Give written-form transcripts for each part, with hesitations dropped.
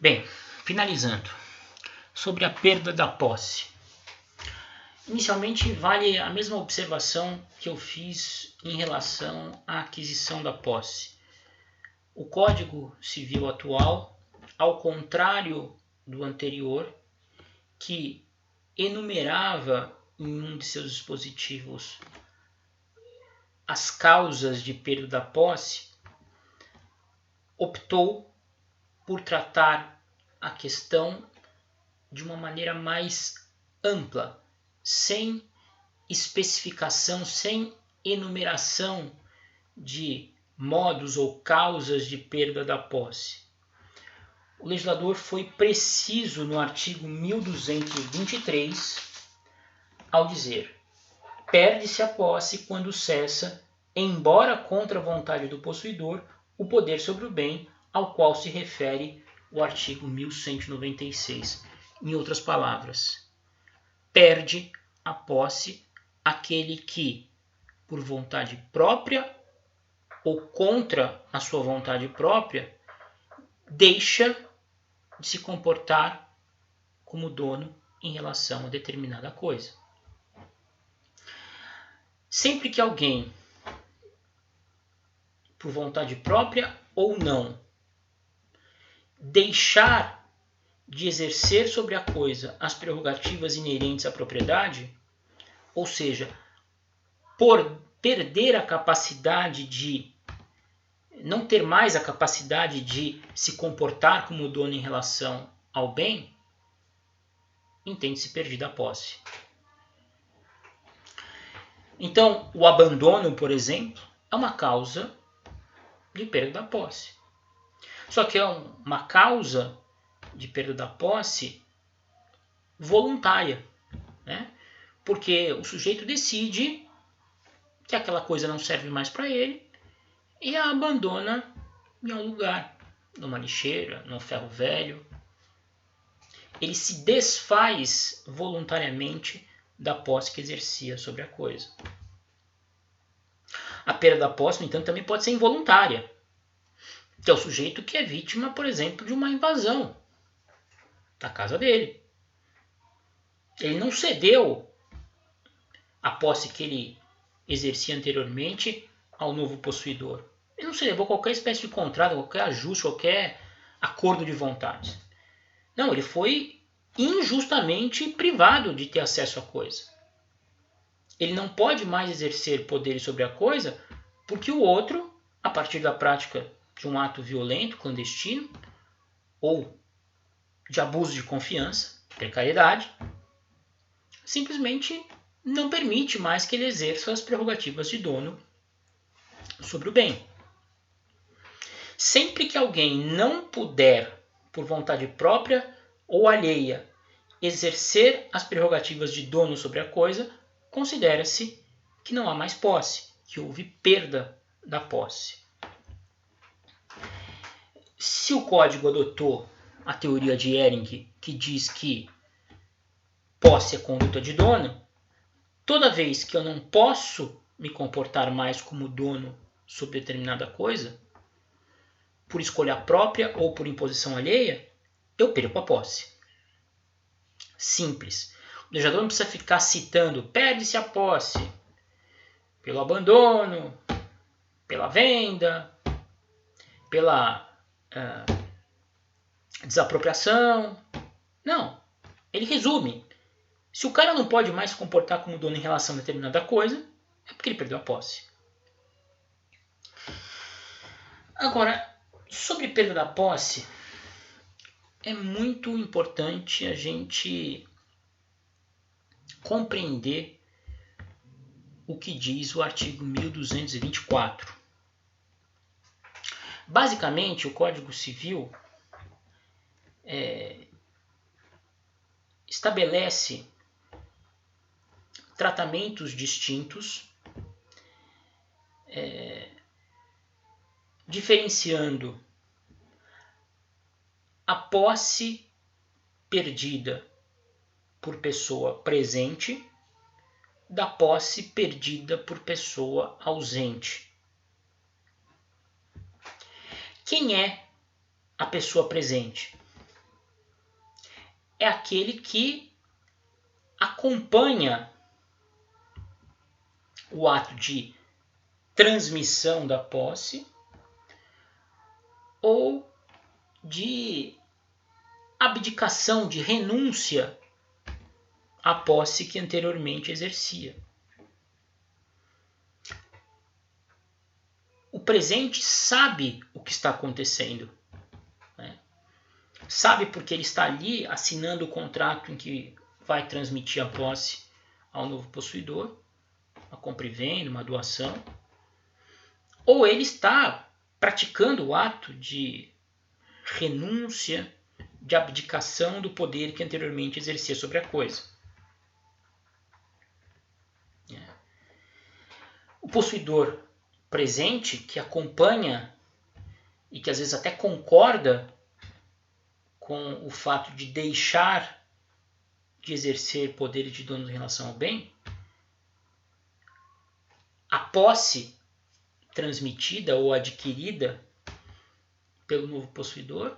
Bem, finalizando, sobre a perda da posse. Inicialmente, vale a mesma observação que eu fiz em relação à aquisição da posse. O Código Civil atual, ao contrário do anterior, que enumerava em um de seus dispositivos as causas de perda da posse, optou por tratar a questão de uma maneira mais ampla, sem especificação, sem enumeração de modos ou causas de perda da posse. O legislador foi preciso no artigo 1223 ao dizer: perde-se a posse quando cessa, embora contra a vontade do possuidor, o poder sobre o bem ao qual se refere o artigo 1196. Em outras palavras, perde a posse aquele que, por vontade própria ou contra a sua vontade própria, deixa de se comportar como dono em relação a determinada coisa. Sempre que alguém, por vontade própria ou não, deixar de exercer sobre a coisa as prerrogativas inerentes à propriedade, ou seja, por perder a capacidade de não ter mais a capacidade de se comportar como dono em relação ao bem, entende-se perdida a posse. Então, o abandono, por exemplo, é uma causa de perda da posse. Só que é uma causa de perda da posse voluntária, né? Porque o sujeito decide que aquela coisa não serve mais para ele e a abandona em algum lugar, numa lixeira, num ferro velho. Ele se desfaz voluntariamente da posse que exercia sobre a coisa. A perda da posse, no entanto, também pode ser involuntária, que é o sujeito que é vítima, por exemplo, de uma invasão da casa dele. Ele não cedeu a posse que ele exercia anteriormente ao novo possuidor. Ele não cedeu a qualquer espécie de contrato, qualquer ajuste, qualquer acordo de vontades. Não, ele foi injustamente privado de ter acesso à coisa. Ele não pode mais exercer poderes sobre a coisa porque o outro, a partir da prática de um ato violento, clandestino, ou de abuso de confiança, precariedade, simplesmente não permite mais que ele exerça as prerrogativas de dono sobre o bem. Sempre que alguém não puder, por vontade própria ou alheia, exercer as prerrogativas de dono sobre a coisa, considera-se que não há mais posse, que houve perda da posse. Se o código adotou a teoria de Ehring, que diz que posse é conduta de dono, toda vez que eu não posso me comportar mais como dono sobre determinada coisa, por escolha própria ou por imposição alheia, eu perco a posse. Simples. O legislador não precisa ficar citando: perde-se a posse pelo abandono, pela venda, pela desapropriação. Não. Ele resume. Se o cara não pode mais se comportar como dono em relação a determinada coisa, é porque ele perdeu a posse. Agora, sobre perda da posse, é muito importante a gente compreender o que diz o artigo 1224. Basicamente, o Código Civil estabelece tratamentos distintos, diferenciando a posse perdida por pessoa presente da posse perdida por pessoa ausente. Quem é a pessoa presente? é aquele que acompanha o ato de transmissão da posse ou de abdicação, de renúncia à posse que anteriormente exercia. O presente sabe o que está acontecendo, né? Sabe porque ele está ali assinando o contrato em que vai transmitir a posse ao novo possuidor, uma compra e venda, uma doação, ou ele está praticando o ato de renúncia, de abdicação do poder que anteriormente exercia sobre a coisa. O possuidor presente, que acompanha e que às vezes até concorda com o fato de deixar de exercer poder de dono em relação ao bem, a posse transmitida ou adquirida pelo novo possuidor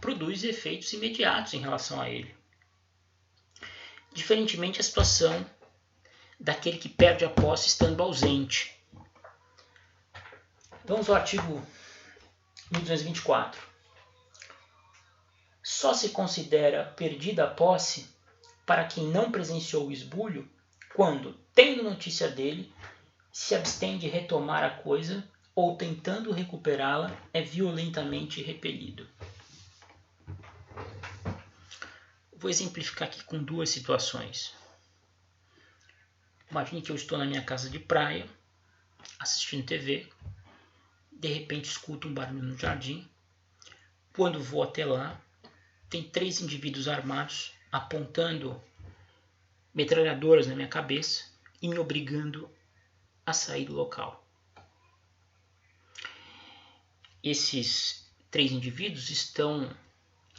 produz efeitos imediatos em relação a ele. Diferentemente a situação daquele que perde a posse estando ausente. Vamos ao artigo 1224. Só se considera perdida a posse para quem não presenciou o esbulho quando, tendo notícia dele, se abstém de retomar a coisa ou, tentando recuperá-la, é violentamente repelido. Vou exemplificar aqui com duas situações. Imagine que eu estou na minha casa de praia, assistindo TV, de repente escuto um barulho no jardim. Quando vou até lá, tem 3 indivíduos armados apontando metralhadoras na minha cabeça e me obrigando a sair do local. Esses 3 indivíduos estão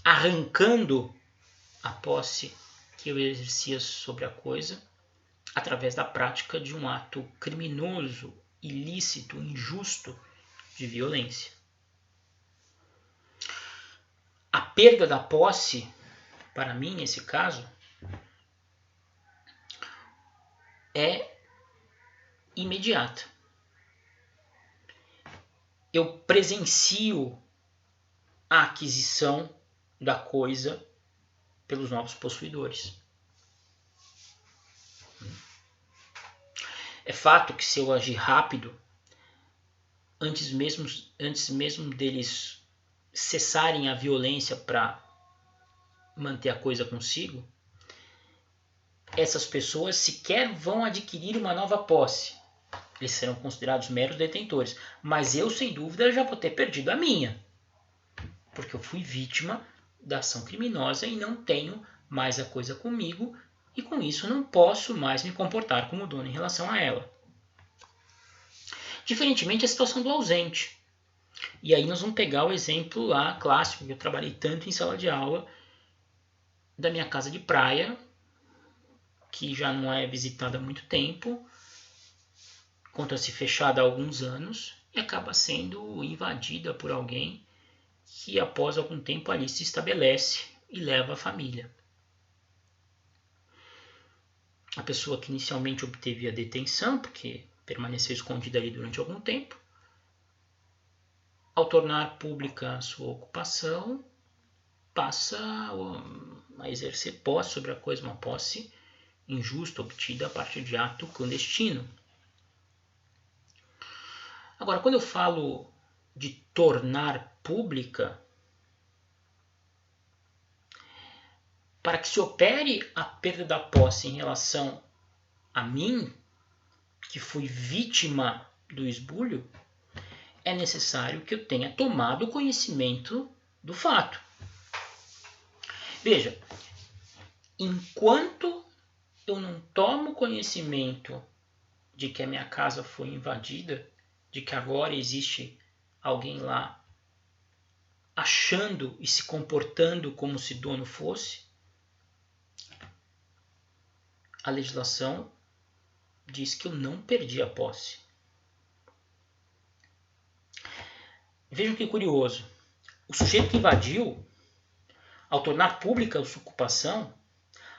arrancando a posse que eu exercia sobre a coisa através da prática de um ato criminoso, ilícito, injusto de violência. A perda da posse, para mim, nesse caso, é imediata. Eu presencio a aquisição da coisa pelos novos possuidores. É fato que se eu agir rápido, antes mesmo deles cessarem a violência para manter a coisa consigo, essas pessoas sequer vão adquirir uma nova posse. Eles serão considerados meros detentores. Mas eu, sem dúvida, já vou ter perdido a minha. Porque eu fui vítima da ação criminosa e não tenho mais a coisa comigo, e com isso não posso mais me comportar como dono em relação a ela. Diferentemente a situação do ausente. E aí nós vamos pegar o exemplo lá clássico, que eu trabalhei tanto em sala de aula, da minha casa de praia, que já não é visitada há muito tempo, encontra-se fechada há alguns anos e acaba sendo invadida por alguém que após algum tempo ali se estabelece e leva a família. A pessoa que inicialmente obteve a detenção, porque permaneceu escondida ali durante algum tempo, ao tornar pública a sua ocupação, passa a exercer posse sobre a coisa, uma posse injusta obtida a partir de ato clandestino. Agora, quando eu falo de tornar pública, para que se opere a perda da posse em relação a mim, que fui vítima do esbulho, é necessário que eu tenha tomado conhecimento do fato. Veja, enquanto eu não tomo conhecimento de que a minha casa foi invadida, de que agora existe alguém lá achando e se comportando como se dono fosse, a legislação diz que eu não perdi a posse. Vejam que curioso. O sujeito que invadiu ao tornar pública a sua ocupação,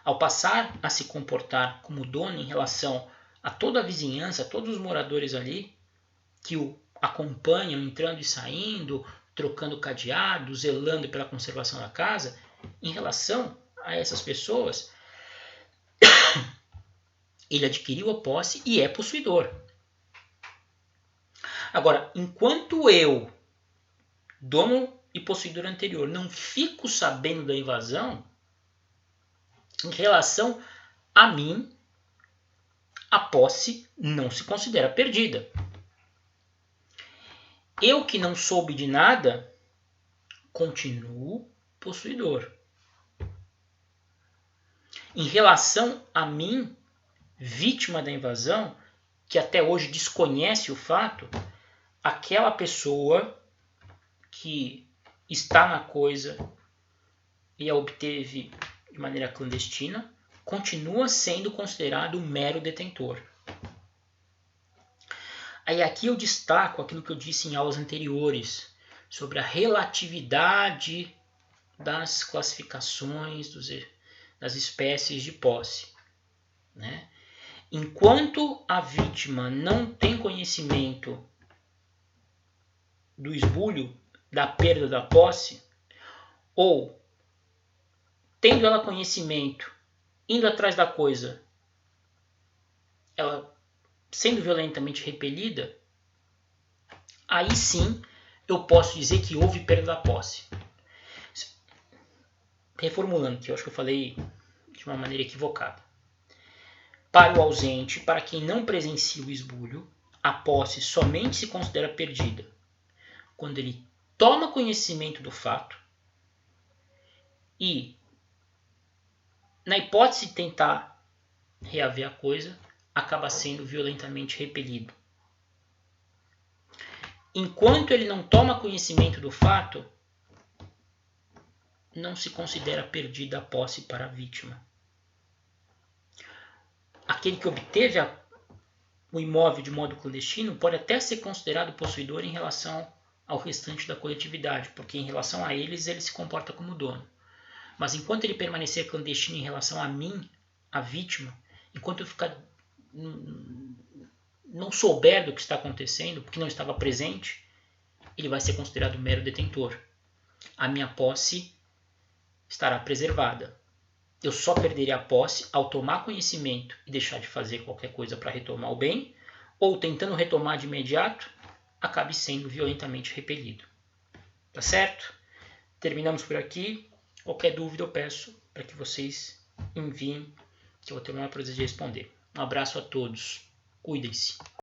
ao passar a se comportar como dono em relação a toda a vizinhança, a todos os moradores ali que o acompanham entrando e saindo, trocando cadeado, zelando pela conservação da casa, em relação a essas pessoas, ele adquiriu a posse e é possuidor. Agora, enquanto eu, dono e possuidor anterior, não fico sabendo da invasão, em relação a mim, a posse não se considera perdida. Eu que não soube de nada, continuo possuidor. Em relação a mim, vítima da invasão, que até hoje desconhece o fato, aquela pessoa que está na coisa e a obteve de maneira clandestina, continua sendo considerado um mero detentor. Aí aqui eu destaco aquilo que eu disse em aulas anteriores, sobre a relatividade das classificações das espécies de posse. Né? Enquanto a vítima não tem conhecimento do esbulho, da perda da posse, ou tendo ela conhecimento, indo atrás da coisa, ela sendo violentamente repelida, aí sim eu posso dizer que houve perda da posse. Reformulando, que eu acho que eu falei de uma maneira equivocada. Para o ausente, para quem não presencia o esbulho, a posse somente se considera perdida quando ele toma conhecimento do fato e, na hipótese de tentar reaver a coisa, acaba sendo violentamente repelido. Enquanto ele não toma conhecimento do fato, não se considera perdida a posse para a vítima. Aquele que obteve o imóvel de modo clandestino pode até ser considerado possuidor em relação ao restante da coletividade, porque em relação a eles ele se comporta como dono. Mas enquanto ele permanecer clandestino em relação a mim, a vítima, enquanto eu ficar não souber do que está acontecendo, porque não estava presente, ele vai ser considerado mero detentor. A minha posse estará preservada. Eu só perderia a posse ao tomar conhecimento e deixar de fazer qualquer coisa para retomar o bem, ou tentando retomar de imediato, acabe sendo violentamente repelido. Tá certo? Terminamos por aqui. Qualquer dúvida eu peço para que vocês enviem, que eu vou ter o maior prazer de responder. Um abraço a todos. Cuidem-se.